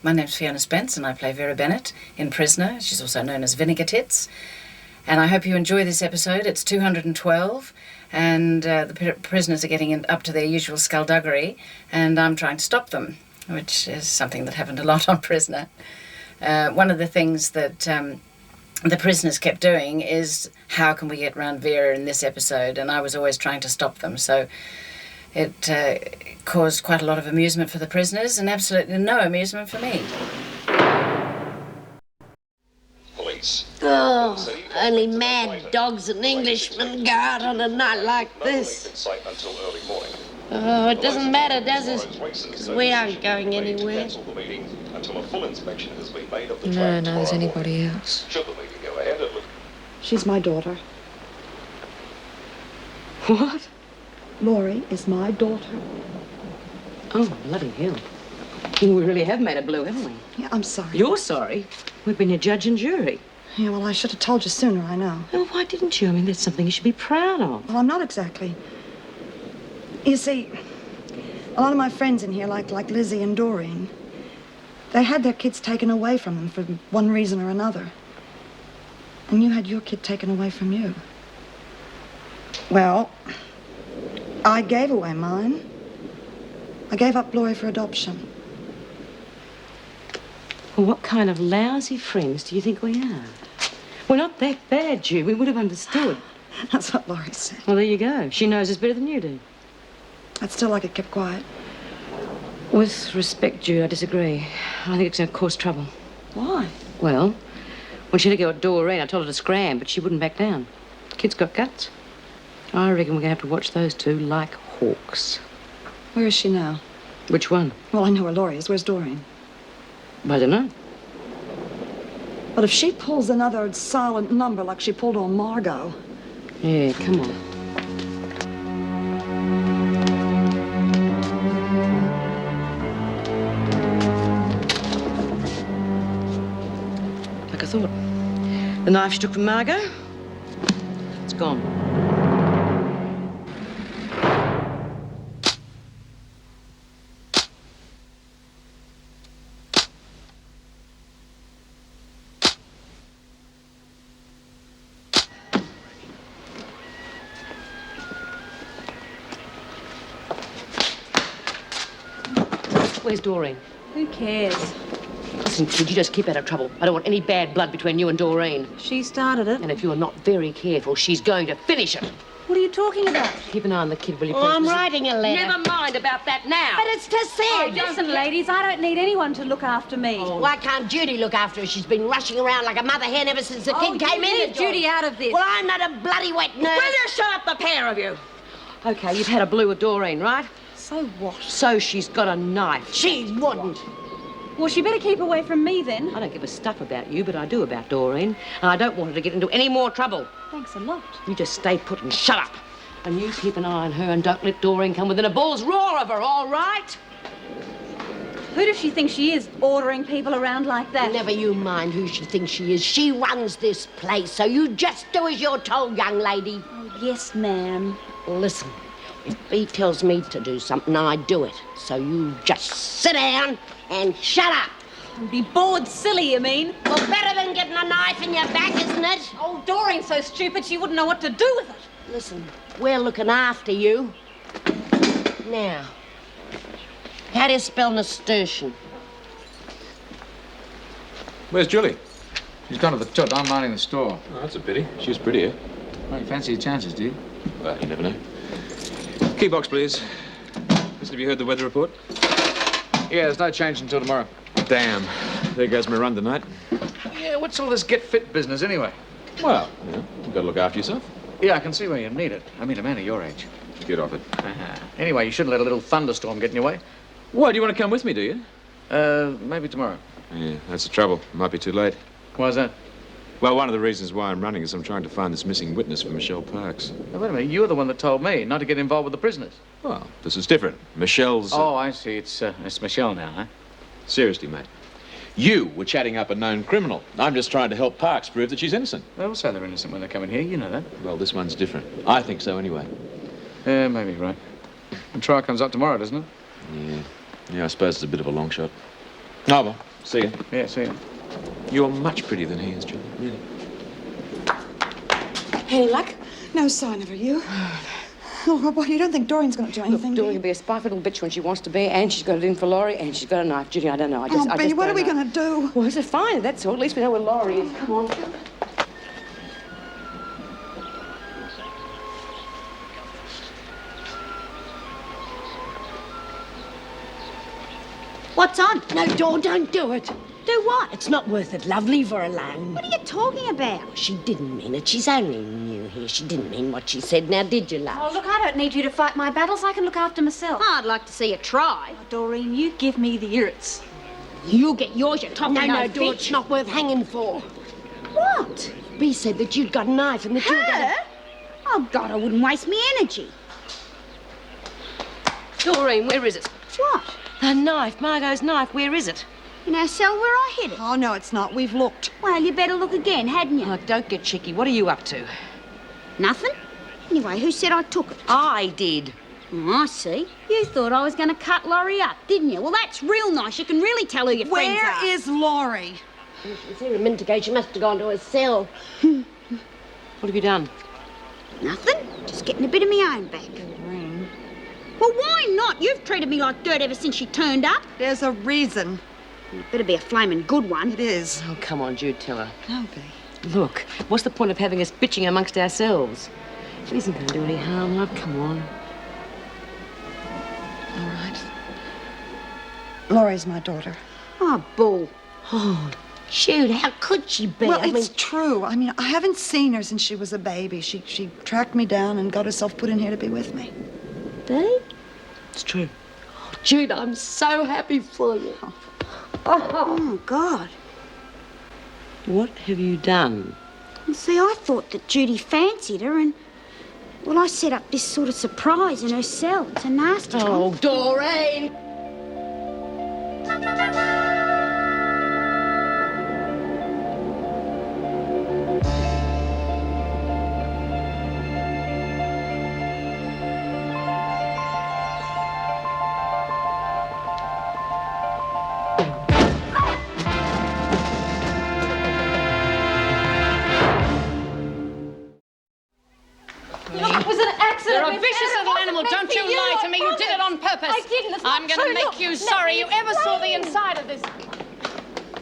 My name's Fiona Spence and I play Vera Bennett in Prisoner. She's also known as Vinegar Tits. And I hope you enjoy this episode. It's 212 and the prisoners are getting up to their usual skullduggery and I'm trying to stop them, which is something that happened a lot on Prisoner. One of the things that the prisoners kept doing is, how can we get round Vera in this episode? And I was always trying to stop them. So it caused quite a lot of amusement for the prisoners and absolutely no amusement for me. Police. Oh, only mad dogs and Englishmen go out on a night like this. Oh, it doesn't matter, does it? Because we aren't going anywhere. No, there's anybody else. She's my daughter. What? Laurie is my daughter. Oh, bloody hell. We really have made it blue, haven't we? Yeah, I'm sorry. You're sorry? We've been your judge and jury. Yeah, well, I should have told you sooner, I know. Well, why didn't you? I mean, that's something you should be proud of. Well, I'm not exactly. You see, a lot of my friends in here, like Lizzie and Doreen, they had their kids taken away from them for one reason or another. And you had your kid taken away from you. Well, I gave away mine. I gave up Laurie for adoption. Well, what kind of lousy friends do you think we are? We're not that bad, Jude. We would have understood. That's what Laurie said. Well, there you go. She knows us better than you do. I'd still like it kept quiet. With respect, Jude, I disagree. I think it's going to cause trouble. Why? Well, when she had to go at Doreen, I told her to scram, but she wouldn't back down. Kid's got guts. I reckon we're going to have to watch those two like hawks. Where is she now? Which one? Well, I know where Laurie is. Where's Doreen? I don't know. But if she pulls another silent number like she pulled on Margot... Yeah, come on. Like I thought. The knife she took from Margot, it's gone. Where's Doreen? Who cares? Listen, kid, you just keep out of trouble. I don't want any bad blood between you and Doreen. She started it. And if you're not very careful, she's going to finish it. What are you talking about? Keep an eye on the kid, will you, please? Oh, I'm writing a letter. Never mind about that now. But it's to Sid. Listen, ladies, I don't need anyone to look after me. Why can't Judy look after her? She's been rushing around like a mother hen ever since the kid came in. Leave Judy out of this. Well, I'm not a bloody wet nurse. Will you shut up, the pair of you? Okay, you've had a blue with Doreen, right? So what? So she's got a knife. She wouldn't. Well, she better keep away from me then. I don't give a stuff about you, but I do about Doreen. And I don't want her to get into any more trouble. Thanks a lot. You just stay put and shut up. And you keep an eye on her and don't let Doreen come within a bull's roar of her, all right? Who does she think she is, ordering people around like that? Never you mind who she thinks she is. She runs this place, so you just do as you're told, young lady. Oh, yes, ma'am. Listen, if Bea tells me to do something, I do it. So you just sit down and shut up. Be bored silly, you mean? Well, better than getting a knife in your back, isn't it? Oh, Doreen's so stupid she wouldn't know what to do with it. Listen, we're looking after you. Now, how do you spell nasturtium? Where's Julie? She's gone to the tut. I'm minding the store. Oh, that's a pity. She was pretty, eh? Well, you fancy your chances, do you? Well, you never know. Key box, please. Listen, have you heard the weather report? Yeah, there's no change until tomorrow. Damn. There goes my run tonight. Yeah, what's all this get fit business anyway? Well, you know, you've got to look after yourself. Yeah, I can see where you need it. I mean, a man of your age. Get off it. Anyway, you shouldn't let a little thunderstorm get in your way. Why, do you want to come with me, do you? Maybe tomorrow. Yeah, that's the trouble. Might be too late. Why's that? Well, one of the reasons why I'm running is I'm trying to find this missing witness for Michelle Parks. Now, wait a minute. You're the one that told me not to get involved with the prisoners. Well, this is different. Michelle's... Oh, I see. It's Michelle now, huh? Seriously, mate. You were chatting up a known criminal. I'm just trying to help Parks prove that she's innocent. They'll say they're innocent when they come in here. You know that. Well, this one's different. I think so anyway. Yeah, maybe you're right. The trial comes up tomorrow, doesn't it? Yeah. Yeah, I suppose it's a bit of a long shot. Oh, well. See ya. Yeah, see ya. You're much prettier than he is, Julie. Really. Any luck? No sign of her, you. Oh, boy, you don't think Doreen's going to do anything? Dory can be a spiteful little bitch when she wants to be, and she's got it in for Laurie, and she's got a knife. Judy, I don't know. I just Benny, what are don't we know. going to do? Well, it's fine, that's all. At least we know where Laurie is. Come on. What's on? No, Dawn, don't do it. Do what? It's not worth it, love. Leave her alone. What are you talking about? She didn't mean it. She's only new here. She didn't mean what she said. Now, did you, love? Oh, look, I don't need you to fight my battles. I can look after myself. I'd like to see you try. Oh, Doreen, you give me the irrits. You'll get yours, you talking No, no, Dawn, It's not worth hanging for. What? Bea said that you'd got a knife and that you were going Her? Oh, God, I wouldn't waste me energy. Doreen, where is it? What? The knife, Margot's knife, where is it? In our cell where I hid it. Oh, no, it's not. We've looked. Well, you better look again, hadn't you? Oh, don't get cheeky. What are you up to? Nothing? Anyway, who said I took it? I did. Oh, I see. You thought I was going to cut Laurie up, didn't you? Well, that's real nice. You can really tell who your friends are. Where is Laurie? She was here a minute ago. She must have gone to her cell. What have you done? Nothing. Just getting a bit of my own back. Well, why not? You've treated me like dirt ever since she turned up. There's a reason. It better be a flaming good one. It is. Oh, come on, Jude, tell her. No, Bea. Look, what's the point of having us bitching amongst ourselves? It isn't going to do any harm, love. Come on. All right. Laurie's my daughter. Oh, bull. Oh, Jude, how could she be? Well, I mean, it's true. I mean, I haven't seen her since she was a baby. She tracked me down and got herself put in here to be with me. Bea? It's true. Jude, I'm so happy for you. Oh, God. What have you done? Well, see, I thought that Judy fancied her and... Well, I set up this sort of surprise in her cell. It's a nasty one. Oh, Doreen! It was an accident. You're a vicious little animal. Don't you lie to me. You did it on purpose. I didn't. It's not I'm going to true. make Look, you let sorry me you ever saw the explain. inside of this.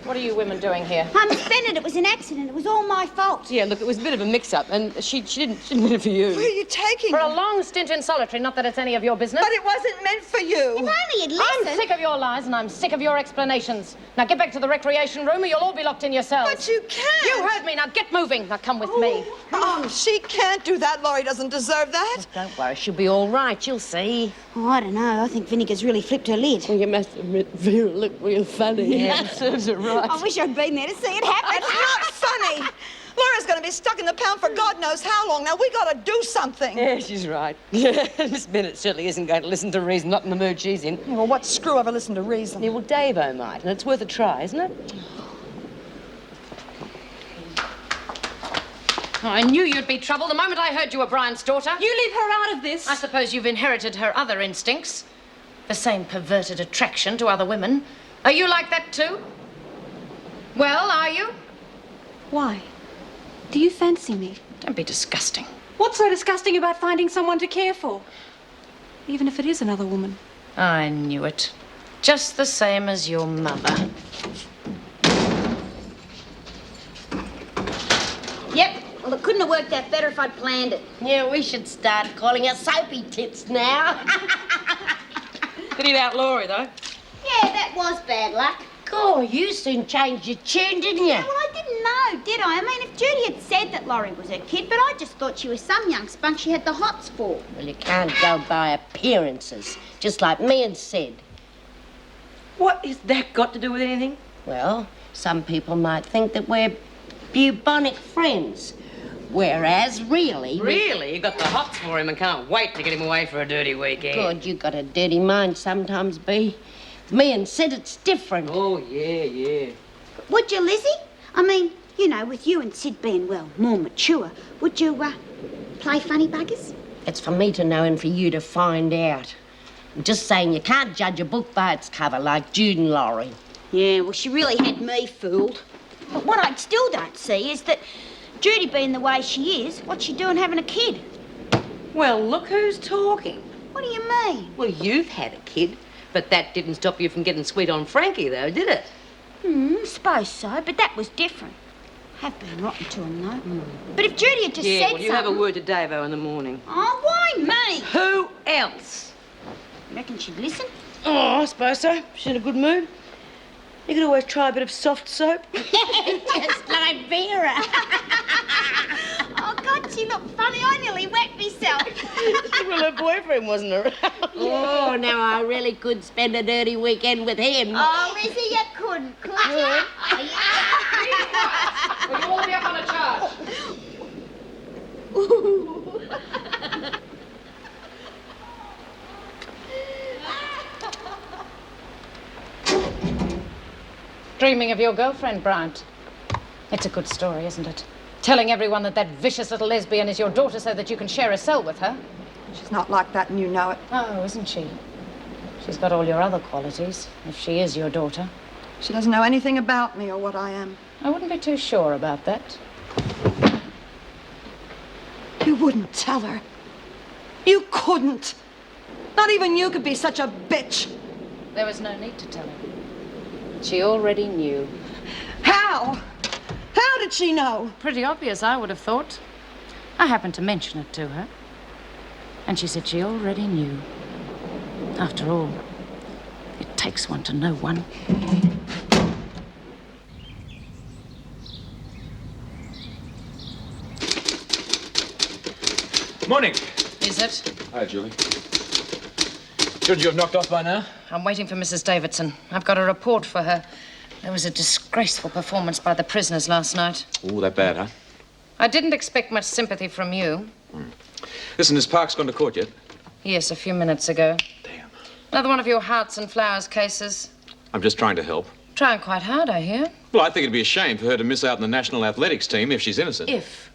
What are you women doing here? Miss Bennett, it was an accident. It was all my fault. Yeah, look, it was a bit of a mix-up, and she didn't mean it for you. Where are you taking For a her? long stint in solitary, not that it's any of your business. But it wasn't meant for you. If only you'd I'm listen. sick of your lies and I'm sick of your explanations. Now get back to the recreation room or you'll all be locked in your cells. But you can't. You heard me. Now get moving. Now come with me. Oh, she can't do that. Laurie doesn't deserve that. Don't worry, she'll be all right. You'll see. Oh, I don't know. I think Vinegar's really flipped her lid. Well, you must admit, Vera looked real funny. Yeah, serves it right. I wish I'd been there to see it happen. It's not funny. Laura's going to be stuck in the pound for God knows how long. Now, we got to do something. Yeah, she's right. Miss Bennett certainly isn't going to listen to reason, not in the mood she's in. Well, what screw ever listened to reason? Yeah, well, Dave-o might, and it's worth a try, isn't it? Oh, I knew you'd be trouble the moment I heard you were Brian's daughter. You leave her out of this. I suppose you've inherited her other instincts. The same perverted attraction to other women. Are you like that too? Well, are you? Why? Do you fancy me? Don't be disgusting. What's so disgusting about finding someone to care for? Even if it is another woman. I knew it. Just the same as your mother. Yep. Well, it couldn't have worked out better if I'd planned it. Yeah, we should start calling her Soapy Tits now. Pity about Laurie, though. Yeah, that was bad luck. God, you soon changed your tune, didn't you? Yeah, well, I didn't know, did I? I mean, if Judy had said that Laurie was her kid, but I just thought she was some young spunk she had the hots for. Well, you can't go by appearances, just like me and Sid. What has that got to do with anything? Well, some people might think that we're bubonic friends, whereas really... Really? You got the hots for him and can't wait to get him away for a dirty weekend. God, you got a dirty mind sometimes, Bea. With me and Sid, it's different. Oh, yeah. Would you, Lizzie? I mean, you know, with you and Sid being, well, more mature, would you, play funny buggers? It's for me to know and for you to find out. I'm just saying you can't judge a book by its cover like Jude and Laurie. Yeah, well, she really had me fooled. But what I still don't see is that Judy being the way she is, what's she doing having a kid? Well, look who's talking. What do you mean? Well, you've had a kid, but that didn't stop you from getting sweet on Frankie, though, did it? Suppose so, but that was different. Have been rotten to him, though. But if Judy had just said well, you something... have a word to Davo in the morning. Oh, why me? Who else? You reckon she'd listen? Oh, I suppose so. She's in a good mood. You could always try a bit of soft soap. Just like Vera. Oh, God, she looked funny. I nearly wet myself. Well, her boyfriend wasn't around. Oh, now I really could spend a dirty weekend with him. Oh, Lizzie, you couldn't, could you? Will you all be up on a charge? Dreaming of your girlfriend, Bryant. It's a good story, isn't it? Telling everyone that that vicious little lesbian is your daughter so that you can share a cell with her. She's not like that, and you know it. Oh, isn't she? She's got all your other qualities, if she is your daughter. She doesn't know anything about me or what I am. I wouldn't be too sure about that. You wouldn't tell her. You couldn't. Not even you could be such a bitch. There was no need to tell her. She already knew. How? How did she know? Pretty obvious, I would have thought. I happened to mention it to her. And she said she already knew. After all, it takes one to know one. Morning. Is it? Hi, Julie. Should you have knocked off by now? I'm waiting for Mrs. Davidson. I've got a report for her. There was a disgraceful performance by the prisoners last night. Oh, that bad, huh? I didn't expect much sympathy from you. Listen, has Parks gone to court yet? Yes, a few minutes ago. Damn. Another one of your hearts and flowers cases. I'm just trying to help. Trying quite hard, I hear. Well, I think it'd be a shame for her to miss out on the national athletics team if she's innocent. If.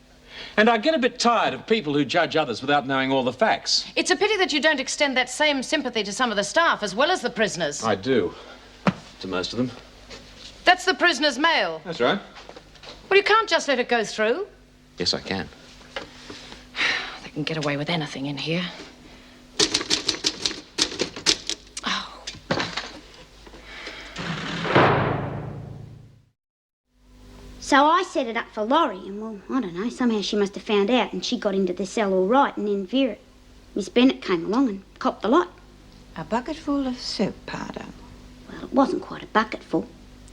And I get a bit tired of people who judge others without knowing all the facts. It's a pity that you don't extend that same sympathy to some of the staff as well as the prisoners. I do. To most of them. That's the prisoner's mail. That's right. Well, you can't just let it go through. Yes, I can. They can get away with anything in here. Oh. So I set it up for Laurie, and, well, I don't know, somehow she must have found out, and she got into the cell all right, and then Vera, Miss Bennett came along and copped the lot. A bucketful of soap powder. Well, it wasn't quite a bucketful.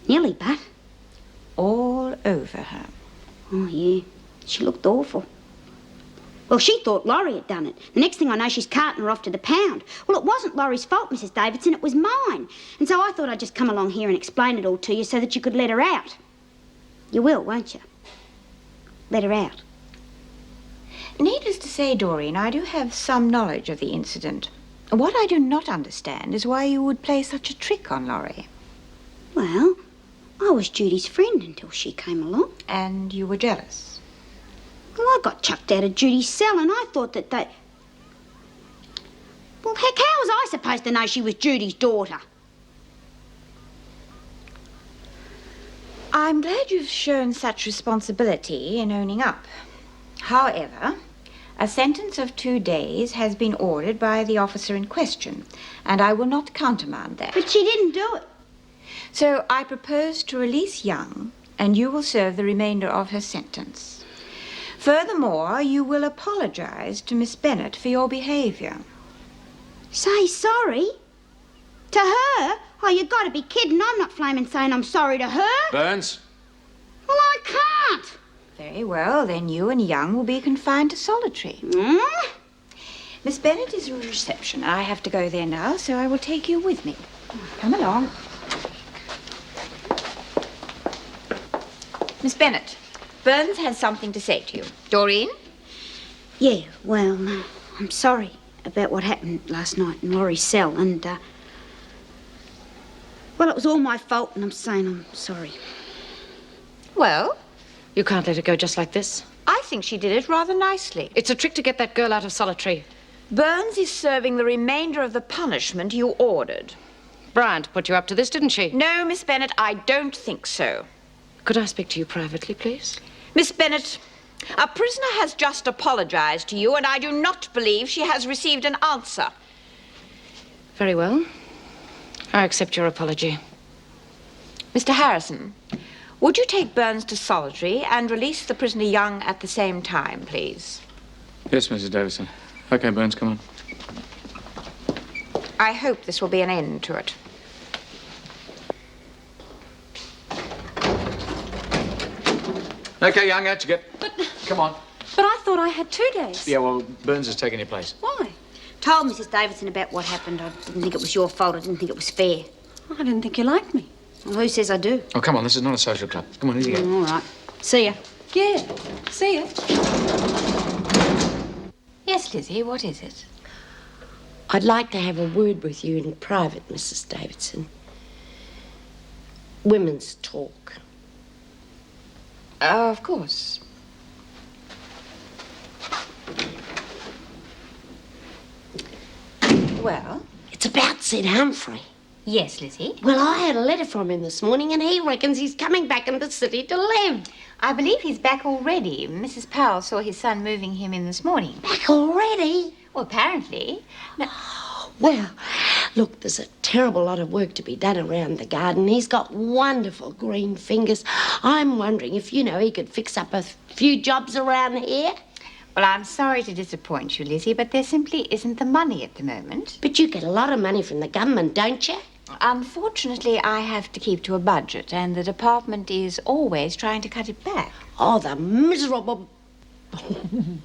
Nearly, but. All over her. Oh, yeah. She looked awful. Well, she thought Laurie had done it. The next thing I know, she's carting her off to the pound. Well, it wasn't Laurie's fault, Mrs. Davidson, it was mine. And so I thought I'd just come along here and explain it all to you so that you could let her out. You will, won't you? Let her out. Needless to say, Doreen, I do have some knowledge of the incident. What I do not understand is why you would play such a trick on Laurie. Well, I was Judy's friend until she came along. And you were jealous? Well, I got chucked out of Judy's cell and I thought that they... Well, heck, how was I supposed to know she was Judy's daughter? I'm glad you've shown such responsibility in owning up. However, a sentence of 2 days has been ordered by the officer in question, and I will not countermand that. But she didn't do it. So I propose to release Young, and you will serve the remainder of her sentence. Furthermore, you will apologize to Miss Bennett for your behavior. Say sorry? To her? Oh, you gotta be kidding. I'm not flaming saying I'm sorry to her. Burns? Well, I can't. Very well, then you and Young will be confined to solitary. Miss Bennett is in reception. I have to go there now, so I will take you with me. Come along. Miss Bennett, Burns has something to say to you. Doreen? Yeah, well, I'm sorry about what happened last night in Laurie's cell, and, well, it was all my fault, and I'm saying I'm sorry. Well, You can't let her go just like this. I think she did it rather nicely. It's a trick to get that girl out of solitary. Burns is serving the remainder of the punishment you ordered. Bryant put you up to this, didn't she? No, Miss Bennet, I don't think so. Could I speak to you privately, please? Miss Bennet, a prisoner has just apologized to you, and I do not believe she has received an answer. Very well. I accept your apology. Mr. Harrison, would you take Burns to solitary and release the prisoner Young at the same time, please? Yes, Mrs. Davidson. Okay, Burns, come on. I hope this will be an end to it. Okay, Young, out you get. Come on. But I thought I had 2 days. Yeah, well, Burns has taken your place. Why? Told Mrs. Davidson about what happened. I didn't think it was your fault. I didn't think it was fair. I didn't think you liked me. Well, who says I do? Oh, come on, this is not a social club. Come on, easy go. All right. See ya. Yeah. See ya. Yes, Lizzie, what is it? I'd like to have a word with you in private, Mrs. Davidson. Women's talk. Oh, of course. Well? It's about Sid Humphrey. Yes, Lizzie? Well, I had a letter from him this morning, and he reckons he's coming back in the city to live. I believe he's back already. Mrs. Powell saw his son moving him in this morning. Back already? Well, apparently. No. Well, look, there's a terrible lot of work to be done around the garden. He's got wonderful green fingers. I'm wondering if, he could fix up a few jobs around here. Well, I'm sorry to disappoint you, Lizzie, but there simply isn't the money at the moment. But you get a lot of money from the government, don't you? Unfortunately, I have to keep to a budget, and the department is always trying to cut it back. Oh, the miserable...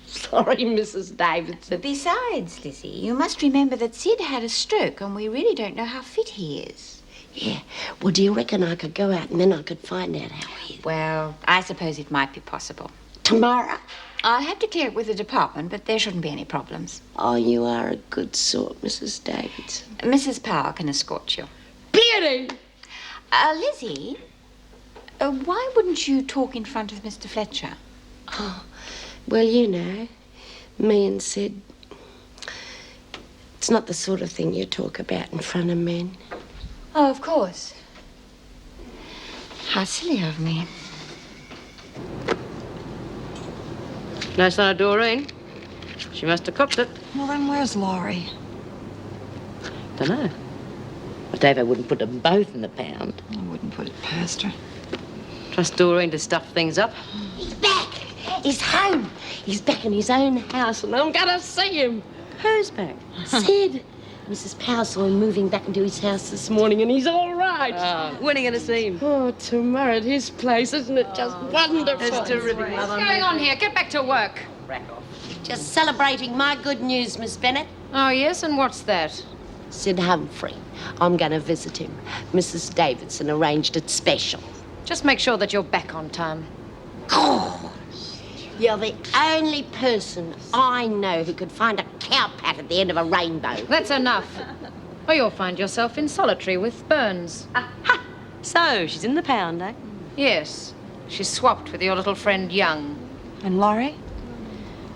Sorry, Mrs. Davidson. Besides, Lizzie, you must remember that Sid had a stroke, and we really don't know how fit he is. Yeah. Well, do you reckon I could go out and then I could find out how he is? Well, I suppose it might be possible. Tomorrow? I'll have to clear it with the department, but there shouldn't be any problems. Oh, you are a good sort, Mrs. Davidson. Mrs. Powell can escort you. Beauty! Lizzie, why wouldn't you talk in front of Mr. Fletcher? Oh, well, me and Sid, it's not the sort of thing you talk about in front of men. Oh, of course. How silly of me. No sign of Doreen. She must have copped it. Well, then where's Laurie? Dunno. But David wouldn't put them both in the pound. I wouldn't put it past her. Trust Doreen to stuff things up. He's back. He's home. He's back in his own house, and I'm gonna see him. Who's back? Sid. Mrs. Powell saw him moving back into his house this morning, and he's all right. When are you going to see him? Oh, tomorrow at his place. Isn't it just wonderful? That's terrific, Mother. What's going on here? Get back to work. Just celebrating my good news, Miss Bennet. Oh, yes, and what's that? Sid Humphrey. I'm going to visit him. Mrs. Davidson arranged it special. Just make sure that you're back on time. Oh, you're the only person I know who could find a cow pat at the end of a rainbow. That's enough. Or you'll find yourself in solitary with Burns. Aha! So, she's in the pound, eh? Yes. She's swapped with your little friend Young. And Laurie?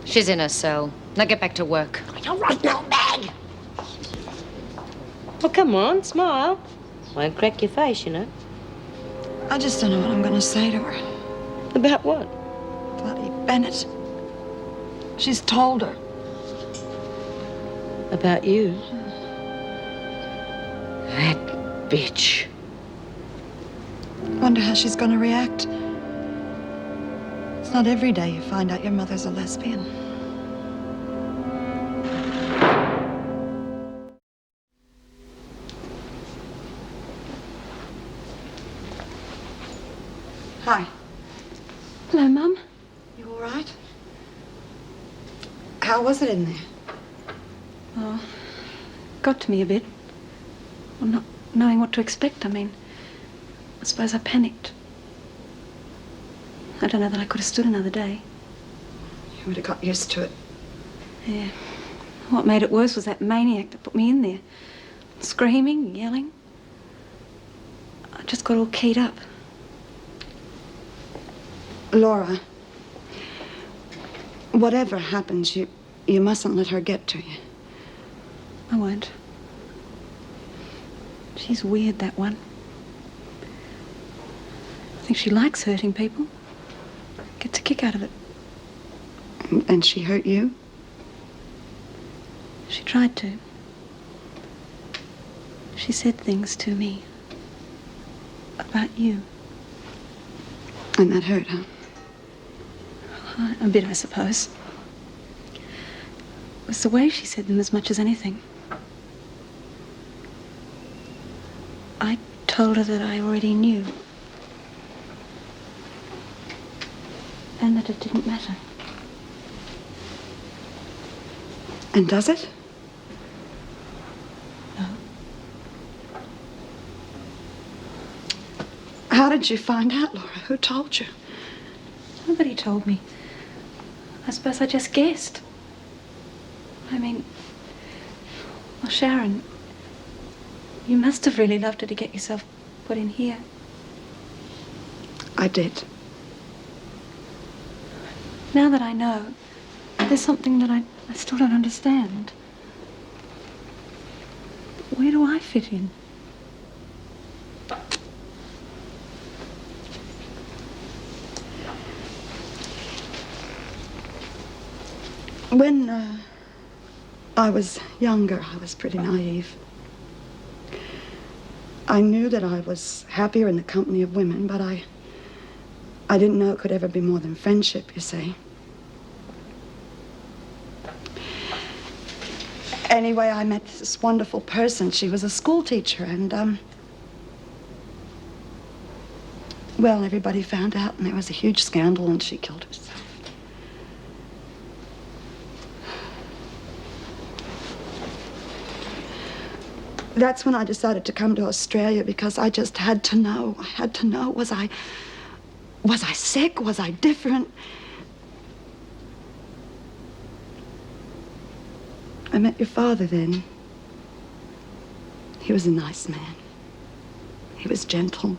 She's in her cell. Now get back to work. You're right, old bag. Well, come on, smile. Won't crack your face, I just don't know what I'm going to say to her. About what? Bloody Bennett. She's told her. About you? That bitch. Wonder how she's going to react. It's not every day you find out your mother's a lesbian. Hi. Hello, Mum. You all right? How was it in there? Oh, got to me a bit. Well, not knowing what to expect, I suppose I panicked. I don't know that I could have stood another day. You would have got used to it. Yeah. What made it worse was that maniac that put me in there. Screaming, yelling. I just got all keyed up. Laura, whatever happens, you mustn't let her get to you. I won't. She's weird, that one. I think she likes hurting people. Gets a kick out of it. And she hurt you? She tried to. She said things to me about you. And that hurt, huh? A bit, I suppose. It was the way she said them as much as anything. I told her that I already knew. And that it didn't matter. And does it? No. How did you find out, Laura? Who told you? Nobody told me. I suppose I just guessed. I mean, well, Sharon, you must have really loved her to get yourself put in here. I did. Now that I know, there's something that I still don't understand. Where do I fit in? When I was younger, I was pretty naive. I knew that I was happier in the company of women, but I didn't know it could ever be more than friendship, you see. Anyway, I met this wonderful person. She was a school teacher, and, well, everybody found out, and there was a huge scandal, and she killed herself. That's when I decided to come to Australia, because I just had to know. I had to know, was I sick? Was I different? I met your father then. He was a nice man. He was gentle.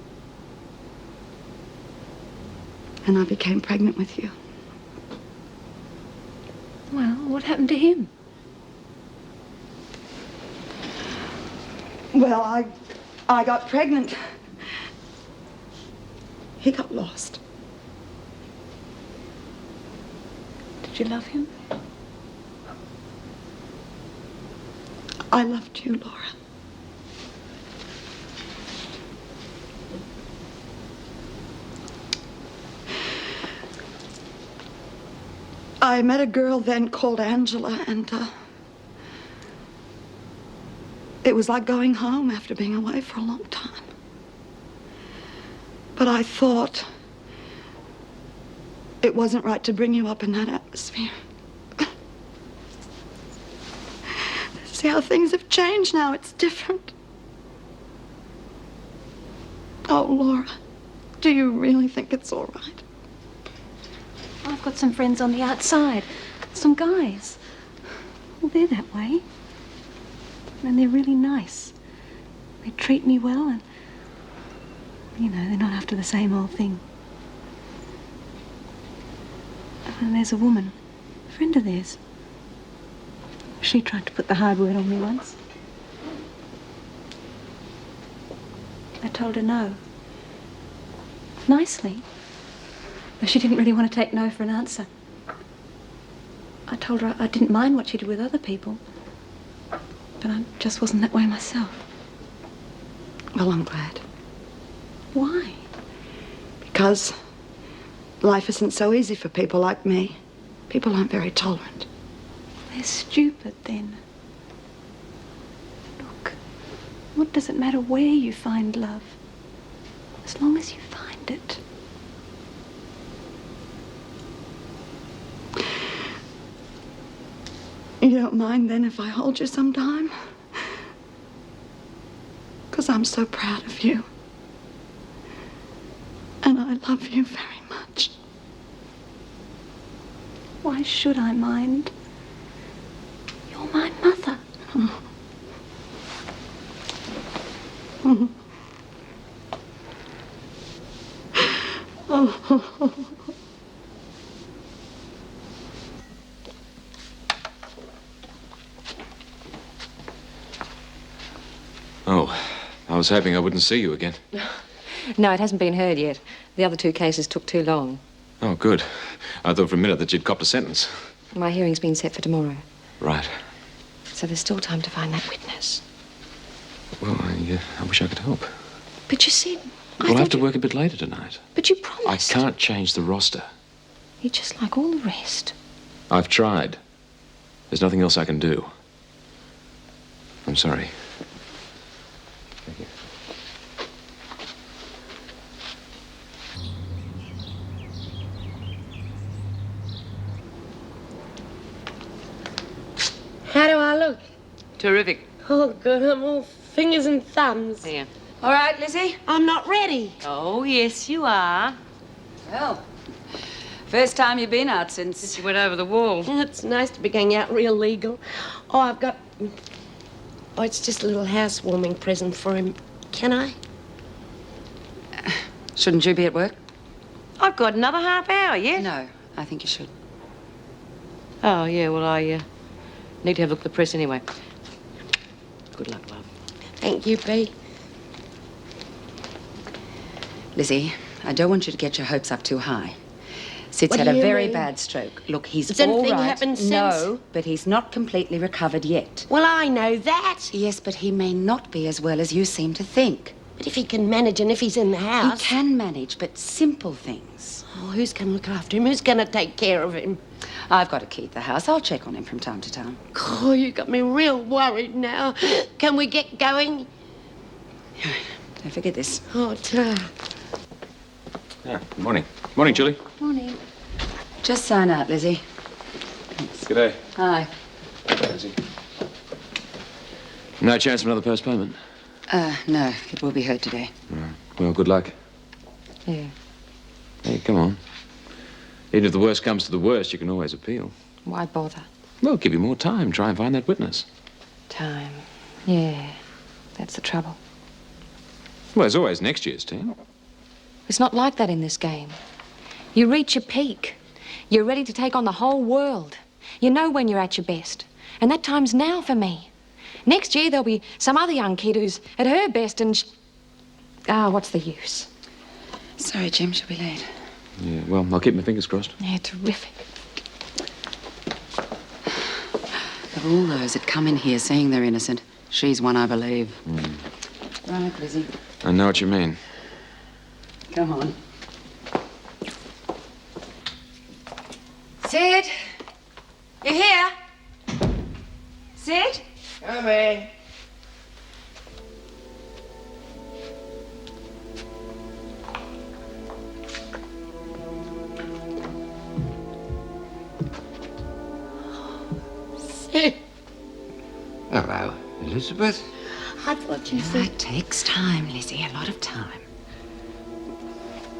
And I became pregnant with you. Well, what happened to him? Well, I got pregnant. He got lost. Did you love him? I loved you, Laura. I met a girl then called Angela, and it was like going home after being away for a long time. But I thought it wasn't right to bring you up in that atmosphere. See how things have changed now. It's different. Oh, Laura, do you really think it's all right? I've got some friends on the outside. Some guys. Well, they're that way. And they're really nice. They treat me well, and, you know, they're not after the same old thing. And there's a woman, a friend of theirs. She tried to put the hard word on me once. I told her no. Nicely. Though she didn't really want to take no for an answer. I told her I didn't mind what she did with other people. But I just wasn't that way myself. Well, I'm glad. Why? Because life isn't so easy for people like me. People aren't very tolerant. They're stupid, then. Look, what does it matter where you find love? As long as you find it. You don't mind, then, if I hold you sometime? Because I'm so proud of you. And I love you very much. Why should I mind? You're my mother. Oh. Oh. Oh, I was hoping I wouldn't see you again. No, it hasn't been heard yet. The other 2 cases took too long. Oh, good. I thought for a minute that you'd copped a sentence. My hearing's been set for tomorrow. Right. So there's still time to find that witness. Well, I wish I could help. But you said... We'll have to work a bit later tonight. But you promised. I can't change the roster. You're just like all the rest. I've tried. There's nothing else I can do. I'm sorry. Thank you. How do I look? Terrific. Oh, good. I'm all fingers and thumbs. Here. All right, Lizzie? I'm not ready. Oh, yes, you are. Well, first time you've been out since You went over the wall. It's nice to be going out real legal. Oh, I've got... Oh, it's just a little housewarming present for him. Can I? Shouldn't you be at work? I've got another half hour, yes? No, I think you should. Oh, yeah, well, I need to have a look at the press anyway. Good luck, love. Thank you, Bea. Lizzie, I don't want you to get your hopes up too high. Sid's What had do a you very mean? bad stroke. Look, he's Has all anything right. happened since? No, but he's not completely recovered yet. Well, I know that. Yes, but he may not be as well as you seem to think. But if he can manage and if he's in the house... He can manage, but simple things. Oh, who's going to look after him? Who's going to take care of him? I've got a key to the house. I'll check on him from time to time. Oh, you got me real worried now. Can we get going? Don't forget this. Oh, ta. Yeah, good morning. Morning, Julie. Morning. Just sign out, Lizzie. G'day. Hi. Lizzie. No chance of another postponement? No, it will be heard today. Right. Well, good luck. Yeah. Hey, come on. Even if the worst comes to the worst, you can always appeal. Why bother? Well, give you more time. Try and find that witness. Time. Yeah, that's the trouble. Well, there's always next year's team. It's not like that in this game. You reach your peak. You're ready to take on the whole world. You know when you're at your best. And that time's now for me. Next year, there'll be some other young kid who's at her best and... what's the use? Sorry, Jim, she'll be late. Yeah, well, I'll keep my fingers crossed. Yeah, terrific. Of all those that come in here saying they're innocent, she's one I believe. Right, Lizzie. I know what you mean. Come on. Sid? You here? Sid? Come in. Sid. Hello, Elizabeth. I thought you said... It takes time, Lizzie, a lot of time.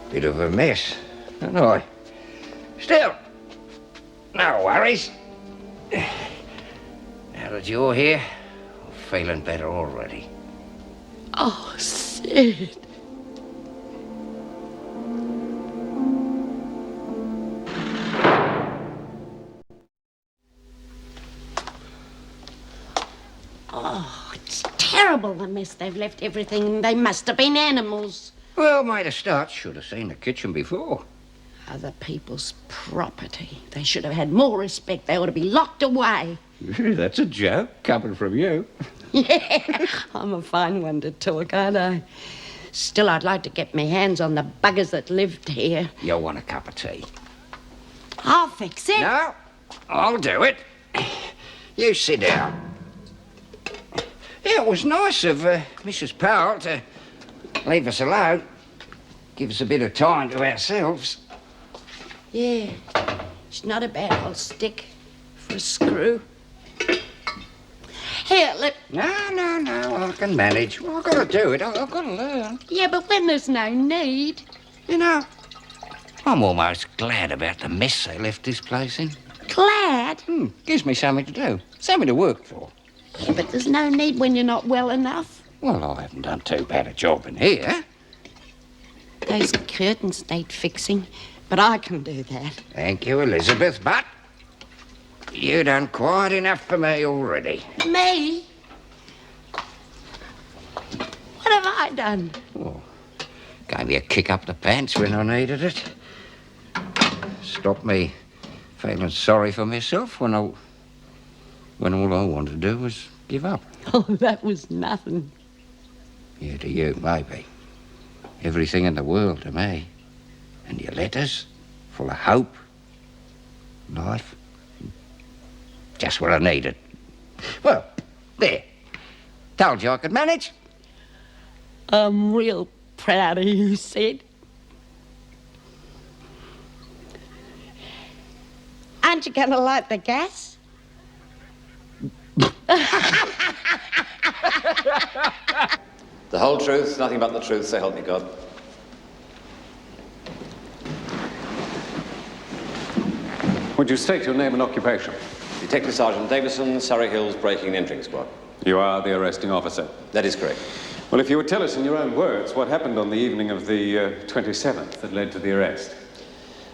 Bit of a mess, don't I? Still, no worries. Now that you're here, I'm feeling better already. Oh, Sid. Oh, it's terrible, the mess they've left everything. They must have been animals. Well, made a start. Should have seen the kitchen before. Other people's property. They should have had more respect. They ought to be locked away. That's a joke coming from you. Yeah, I'm a fine one to talk, aren't I? Still, I'd like to get my hands on the buggers that lived here. You want a cup of tea? I'll fix it. No, I'll do it. You sit down. Yeah, it was nice of Mrs. Powell to leave us alone. Give us a bit of time to ourselves. Yeah, she's not a bad old stick for a screw. Here, let... No, I can manage. Well, I've got to do it. I've got to learn. Yeah, but when there's no need. You know, I'm almost glad about the mess they left this place in. Glad? Gives me something to do. Something to work for. Yeah, but there's no need when you're not well enough. Well, I haven't done too bad a job in here. Those curtains need fixing, but I can do that. Thank you, Elizabeth, but you've done quite enough for me already. Me? What have I done? Oh, gave me a kick up the pants when I needed it. Stopped me feeling sorry for myself when all I wanted to do was give up. Oh, that was nothing. Yeah, to you, maybe. Everything in the world to me. And your letters, full of hope, life. Just what I needed. Well, there. Told you I could manage. I'm real proud of you, Sid. Aren't you going to light the gas? The whole truth, nothing but the truth, so help me God. Would you state your name and occupation? Detective Sergeant Davison, Surrey Hills Breaking and Entering Squad. You are the arresting officer? That is correct. Well, if you would tell us in your own words what happened on the evening of the 27th that led to the arrest.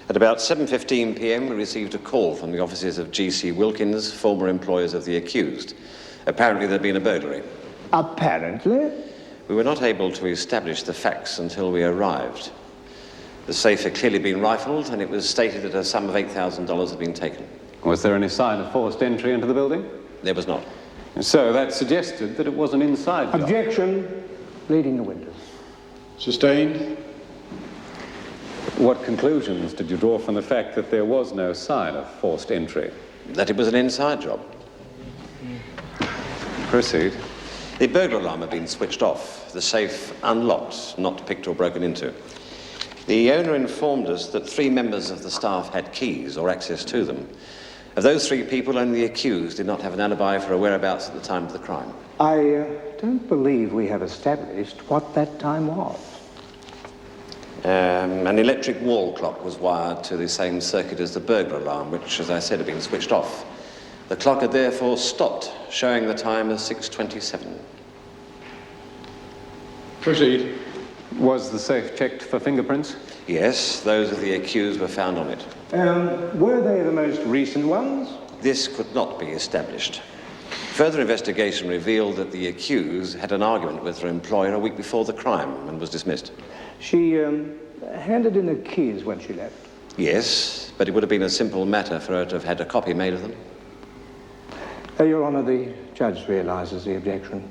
At about 7:15 p.m, we received a call from the offices of G.C. Wilkins, former employers of the accused. Apparently there'd been a burglary. Apparently? We were not able to establish the facts until we arrived. The safe had clearly been rifled, and it was stated that a sum of $8,000 had been taken. Was there any sign of forced entry into the building? There was not. So that suggested that it was an inside job. Objection. Leading the witness. Sustained. What conclusions did you draw from the fact that there was no sign of forced entry? That it was an inside job. Proceed. The burglar alarm had been switched off, the safe unlocked, not picked or broken into. The owner informed us that 3 members of the staff had keys or access to them. Of those 3 people, only the accused did not have an alibi for a whereabouts at the time of the crime. I don't believe we have established what that time was. An electric wall clock was wired to the same circuit as the burglar alarm, which, as I said, had been switched off. The clock had therefore stopped, showing the time as 6:27. Proceed. Was the safe checked for fingerprints? Yes, those of the accused were found on it. Were they the most recent ones? This could not be established. Further investigation revealed that the accused had an argument with her employer a week before the crime and was dismissed. She handed in her keys when she left. Yes, but it would have been a simple matter for her to have had a copy made of them. Your Honour, the judge realises the objection.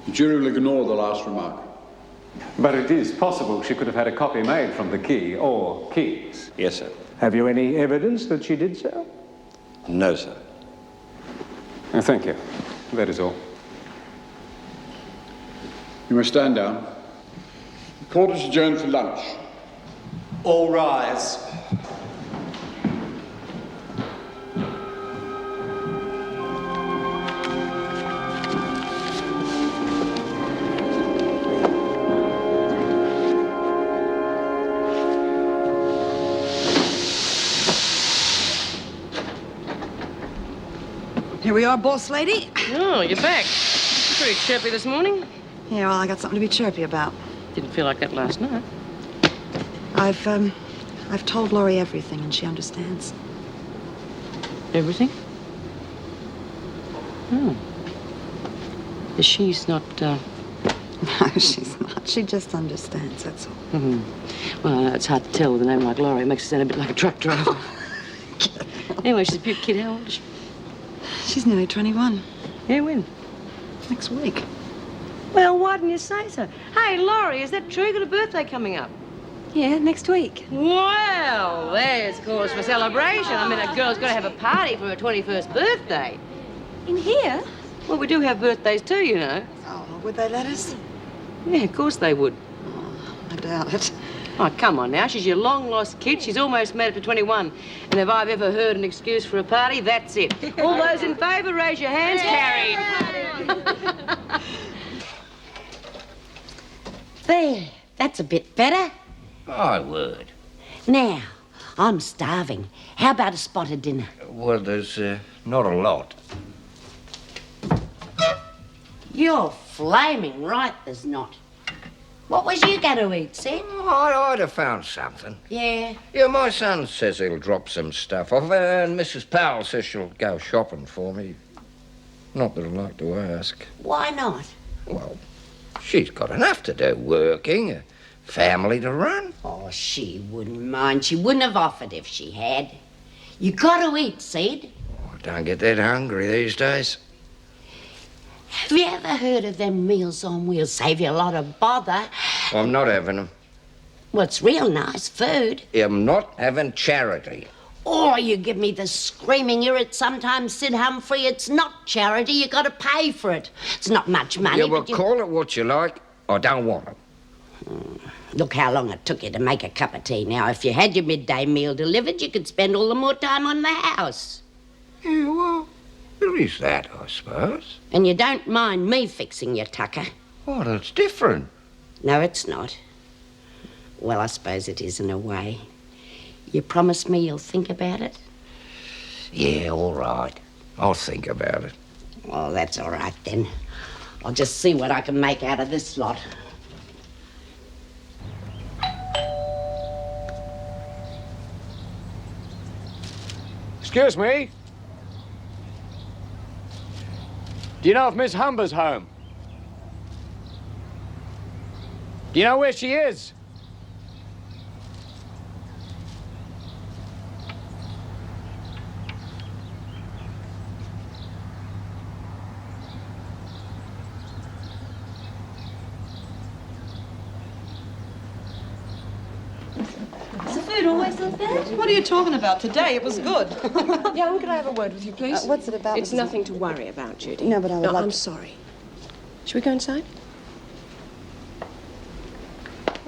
The jury will ignore the last remark. But it is possible she could have had a copy made from the key or keys. Yes, sir. Have you any evidence that she did so? No, sir. Thank you. That is all. You may stand down. The court is adjourned for lunch. All rise. Here we are, boss lady. Oh, you're back. Pretty chirpy this morning. Yeah, well, I got something to be chirpy about. Didn't feel like that last night. I've told Laurie everything, and she understands. Everything? Oh. She's not, No, she's not. She just understands, that's all. Mm-hmm. Well, I know it's hard to tell with a name like Laurie. It makes her sound a bit like a truck driver. Anyway, she's a cute kid. How old is she? She's nearly 21. Yeah, when? Next week. Well, why didn't you say so? Hey, Laurie, is that true? You got a birthday coming up? Yeah, next week. Well, there's cause for celebration. I mean, a girl's got to have a party for her 21st birthday. In here? Well, we do have birthdays too, you know. Oh, would they let us? Yeah, of course they would. Oh, I doubt it. Oh, come on now. She's your long-lost kid. She's almost made it to 21. And if I've ever heard an excuse for a party, that's it. All those in favour, raise your hands. Carried. There, that's a bit better. My word. Now, I'm starving. How about a spot of dinner? Well, there's not a lot. You're flaming right, there's not. What was you going to eat, Sid? I'd have found something. Yeah. Yeah, my son says he'll drop some stuff off, and Mrs. Powell says she'll go shopping for me. Not that I'd like to ask. Why not? Well, She's got enough to do, working, a family to run. Oh, she wouldn't mind. She wouldn't have offered if she had. You got to eat, Sid. I don't get that hungry these days. Have you ever heard of them Meals on Wheels? Save you a lot of bother. I'm not having them. Well, it's real nice food. I'm not having charity. Oh, you give me the screaming ear at sometimes, Sid Humphrey. It's not charity. You got to pay for it. It's not much money. Yeah, well, but you... call it what you like. I don't want it. Look how long it took you to make a cup of tea. Now, if you had your midday meal delivered, you could spend all the more time on the house. Yeah, well, there is that, I suppose. And you don't mind me fixing your tucker. Oh, that's different. No, it's not. Well, I suppose it is in a way. You promise me you'll think about it? Yeah, all right. I'll think about it. Oh, that's all right then. I'll just see what I can make out of this lot. Excuse me? Do you know if Miss Humber's home? Do you know where she is? Always like that? What are you talking about? Today it was good. Young, could I have a word with you, please? What's it about? It's nothing to worry about, Judy. No, but I would like I'm to... sorry. Shall we go inside?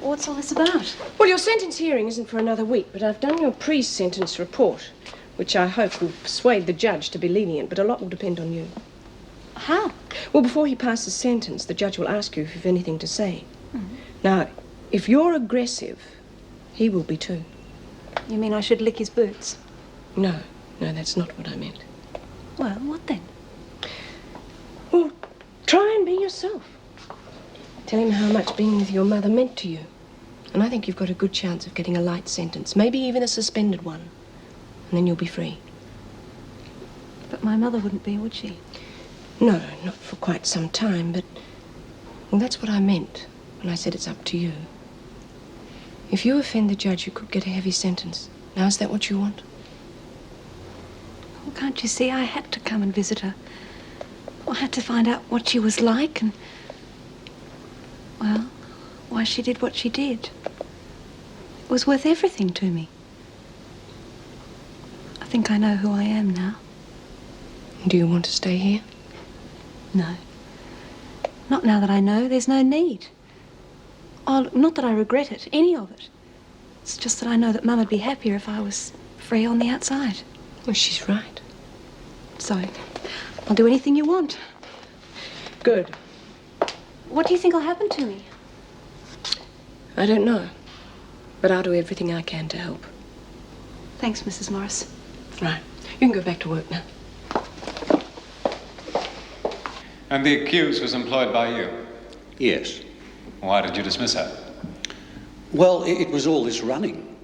What's all this about? Well, your sentence hearing isn't for another week, but I've done your pre-sentence report, which I hope will persuade the judge to be lenient, but a lot will depend on you. How? Well, before he passes sentence, the judge will ask you if you've anything to say. Mm-hmm. Now, if you're aggressive, he will be too. You mean I should lick his boots? No, that's not what I meant. Well, what then? Well, try and be yourself. Tell him how much being with your mother meant to you. And I think you've got a good chance of getting a light sentence, maybe even a suspended one. And then you'll be free. But my mother wouldn't be, would she? No, not for quite some time, but... Well, that's what I meant when I said it's up to you. If you offend the judge, you could get a heavy sentence. Now, is that what you want? Well, can't you see I had to come and visit her? I had to find out what she was like and... well, why she did what she did. It was worth everything to me. I think I know who I am now. Do you want to stay here? No. Not now that I know. There's no need. Oh, not that I regret it, any of it. It's just that I know that Mum would be happier if I was free on the outside. Well, she's right. So, I'll do anything you want. Good. What do you think will happen to me? I don't know. But I'll do everything I can to help. Thanks, Mrs. Morris. Right. You can go back to work now. And the accused was employed by you? Yes. Why did you dismiss her? Well, it was all this running.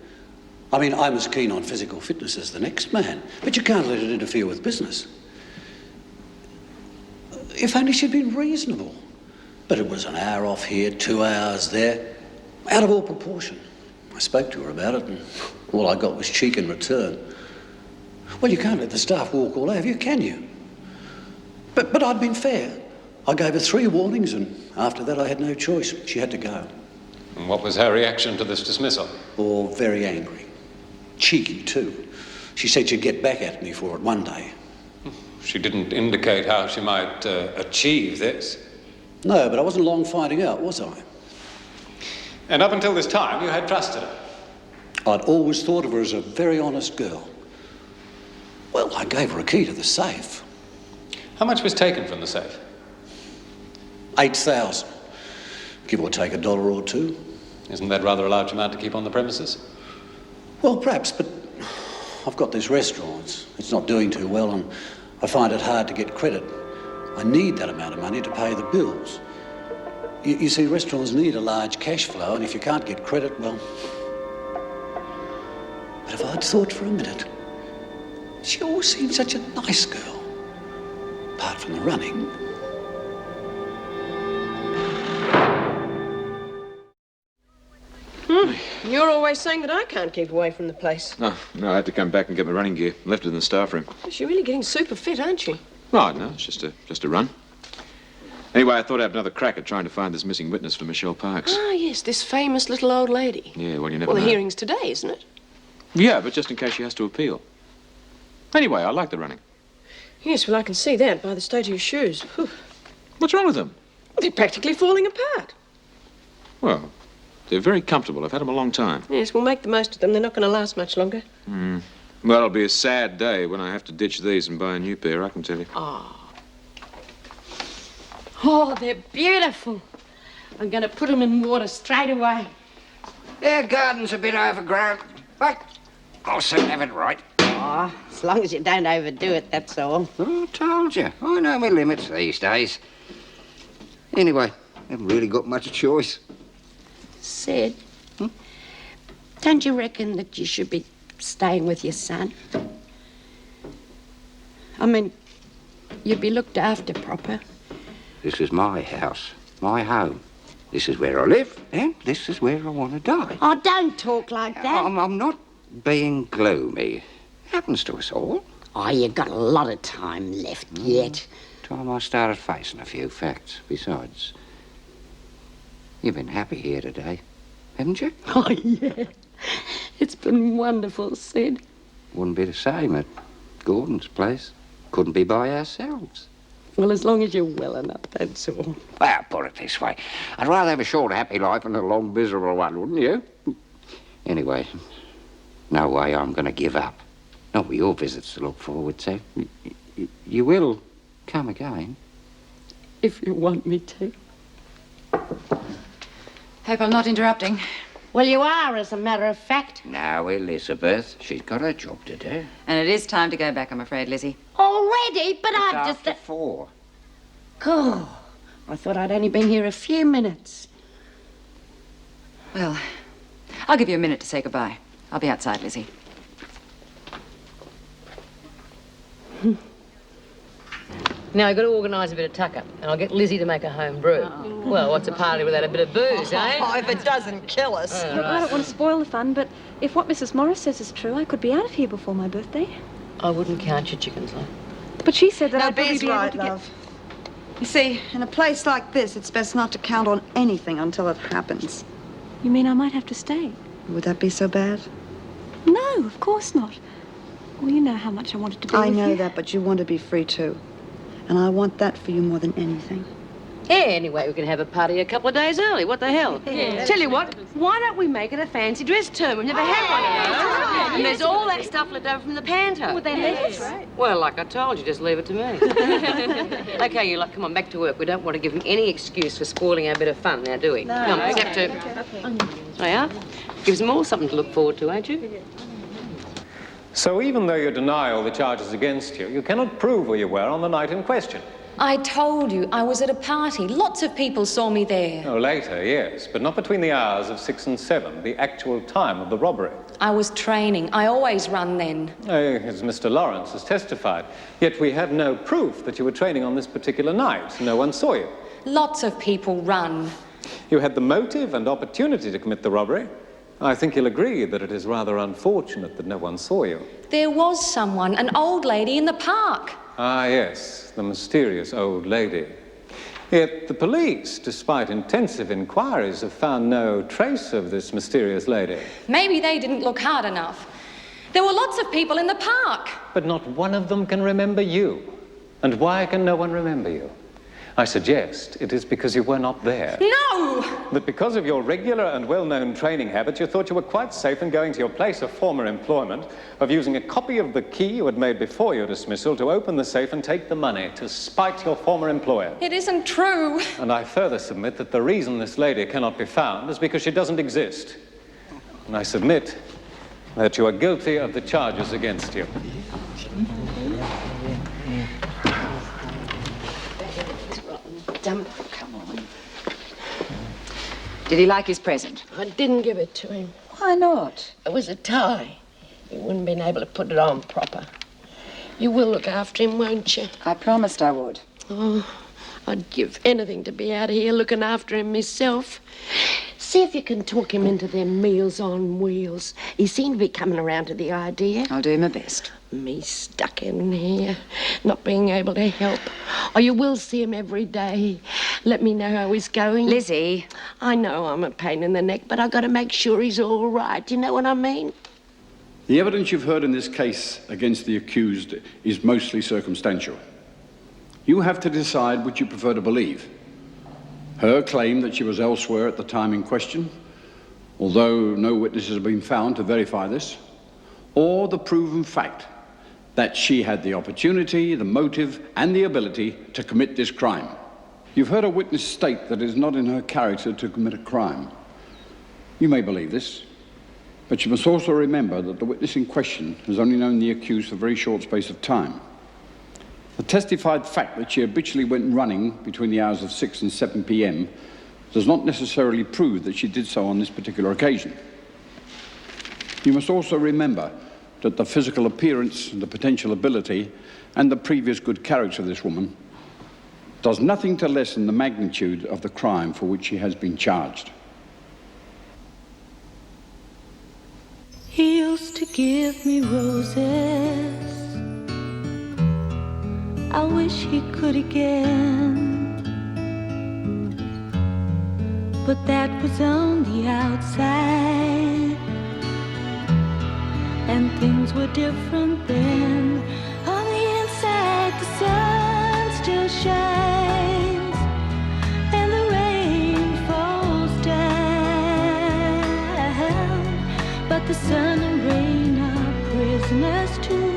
I mean, I'm as keen on physical fitness as the next man, but you can't let it interfere with business. If only she'd been reasonable. But it was an hour off here, 2 hours there, out of all proportion. I spoke to her about it, and all I got was cheek in return. Well, you can't let the staff walk all over you, can you? But I'd been fair. I gave her 3 warnings, and after that I had no choice. She had to go. And what was her reaction to this dismissal? Oh, very angry. Cheeky, too. She said she'd get back at me for it one day. She didn't indicate how she might achieve this. No, but I wasn't long finding out, was I? And up until this time, you had trusted her? I'd always thought of her as a very honest girl. Well, I gave her a key to the safe. How much was taken from the safe? 8,000. Give or take $1 or $2. Isn't that rather a large amount to keep on the premises? Well, perhaps, but I've got this restaurant. It's not doing too well, and I find it hard to get credit. I need that amount of money to pay the bills. You see, restaurants need a large cash flow, and if you can't get credit, well... But if I'd thought for a minute, she always seemed such a nice girl. Apart from the running. And you're always saying that I can't keep away from the place. No, I had to come back and get my running gear. Left it in the staff room. You're really getting super fit, aren't you? Oh, no, it's just a run. Anyway, I thought I'd have another crack at trying to find this missing witness for Michelle Parks. Ah, yes, this famous little old lady. Yeah, well, you never Well, know. the hearing's today, isn't it? Yeah, but just in case she has to appeal. Anyway, I like the running. Yes, well, I can see that by the state of your shoes. Whew. What's wrong with them? They're practically falling apart. Well, they're very comfortable. I've had them a long time. Yes, we'll make the most of them. They're not going to last much longer. Hmm. Well, it'll be a sad day when I have to ditch these and buy a new pair, I can tell you. Oh, they're beautiful. I'm going to put them in water straight away. Their garden's a bit overgrown, but I'll soon have it right. Oh, as long as you don't overdo it, that's all. I told you. I know my limits these days. Anyway, I haven't really got much choice. Sid, don't you reckon that you should be staying with your son? I mean, you'd be looked after proper. This is my house, my home. This is where I live, and this is where I want to die. Oh, don't talk like that. I'm not being gloomy. Happens to us all. Oh, you've got a lot of time left yet. Time I started facing a few facts. Besides, you've been happy here today, haven't you? Oh, yeah. It's been wonderful, Sid. Wouldn't be the same at Gordon's place. Couldn't be by ourselves. Well, as long as you're well enough, that's all. Well, put it this way. I'd rather have a short, happy life than a long, miserable one, wouldn't you? Anyway, no way I'm going to give up. Not with your visits to look forward to. You will come again. If you want me to. Hope I'm not interrupting. Well, you are, as a matter of fact. Now, Elizabeth, she's got her job to do. And it is time to go back, I'm afraid, Lizzie. Already? But It's I've just... after 4. Oh, I thought I'd only been here a few minutes. Well, I'll give you a minute to say goodbye. I'll be outside, Lizzie. Now, I've got to organise a bit of tuck-up, and I'll get Lizzie to make a home brew. Well, what's a party without a bit of booze, eh? Oh, if it doesn't kill us. Look, I don't want to spoil the fun, but if what Mrs. Morris says is true, I could be out of here before my birthday. I wouldn't count your chickens, love. But she said that No, I'd probably Bee's be able right, to get... love. You see, in a place like this, it's best not to count on anything until it happens. You mean I might have to stay? Would that be so bad? No, of course not. Well, you know how much I wanted to be I with know you. that, but you want to be free too. And I want that for you more than anything. Yeah, anyway, we can have a party a couple of days early. What the hell? Yeah. Tell you what, why don't we make it a fancy dress term? We've never had one of those. And there's all that stuff left over from the panto. Would they let us? Well, like I told you, just leave it to me. Okay, you lot, come on, back to work. We don't want to give them any excuse for spoiling our bit of fun now, do we? No. Come on, except to... Oh, yeah? Gives them all something to look forward to, ain't you? So even though you deny all the charges against you, you cannot prove where you were on the night in question. I told you, I was at a party. Lots of people saw me there. Oh, later, yes, but not between the hours of 6 and 7, the actual time of the robbery. I was training. I always run then. As Mr. Lawrence has testified. Yet we have no proof that you were training on this particular night. No one saw you. Lots of people run. You had the motive and opportunity to commit the robbery. I think you'll agree that it is rather unfortunate that no one saw you. There was someone, an old lady in the park. Ah, yes, the mysterious old lady. Yet the police, despite intensive inquiries, have found no trace of this mysterious lady. Maybe they didn't look hard enough. There were lots of people in the park. But not one of them can remember you. And why can no one remember you? I suggest it is because you were not there. No! That because of your regular and well-known training habits, you thought you were quite safe in going to your place of former employment, of using a copy of the key you had made before your dismissal to open the safe and take the money, to spite your former employer. It isn't true. And I further submit that the reason this lady cannot be found is because she doesn't exist. And I submit that you are guilty of the charges against you. Come on. Did he like his present? I didn't give it to him. Why not? It was a tie. He wouldn't have been able to put it on proper. You will look after him, won't you? I promised I would. Oh, I'd give anything to be out of here looking after him myself. See if you can talk him into them meals on wheels. He seemed to be coming around to the idea. I'll do my best. Me stuck in here, not being able to help. Oh, you will see him every day. Let me know how he's going. Lizzie. I know I'm a pain in the neck, but I've got to make sure he's all right. You know what I mean? The evidence you've heard in this case against the accused is mostly circumstantial. You have to decide which you prefer to believe. Her claim that she was elsewhere at the time in question, although no witnesses have been found to verify this, or the proven fact that she had the opportunity, the motive, and the ability to commit this crime. You've heard a witness state that it is not in her character to commit a crime. You may believe this, but you must also remember that the witness in question has only known the accused for a very short space of time. The testified fact that she habitually went running between the hours of 6 and 7 p.m. does not necessarily prove that she did so on this particular occasion. You must also remember that the physical appearance, the potential ability, and the previous good character of this woman does nothing to lessen the magnitude of the crime for which she has been charged. He used to give me roses. I wish he could again, but that was on the outside, and things were different then. On the inside, the sun still shines, and the rain falls down, but the sun and rain are prisoners too.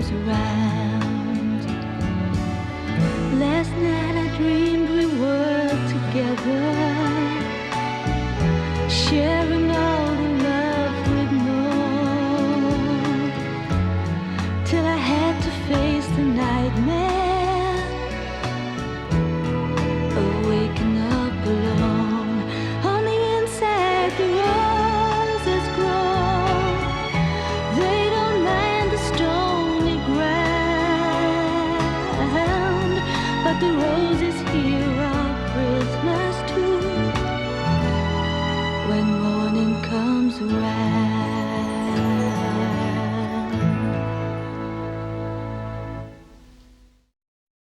Around. Last night I dreamed we were together, sharing all the love we'd known, till I had to face the nightmare.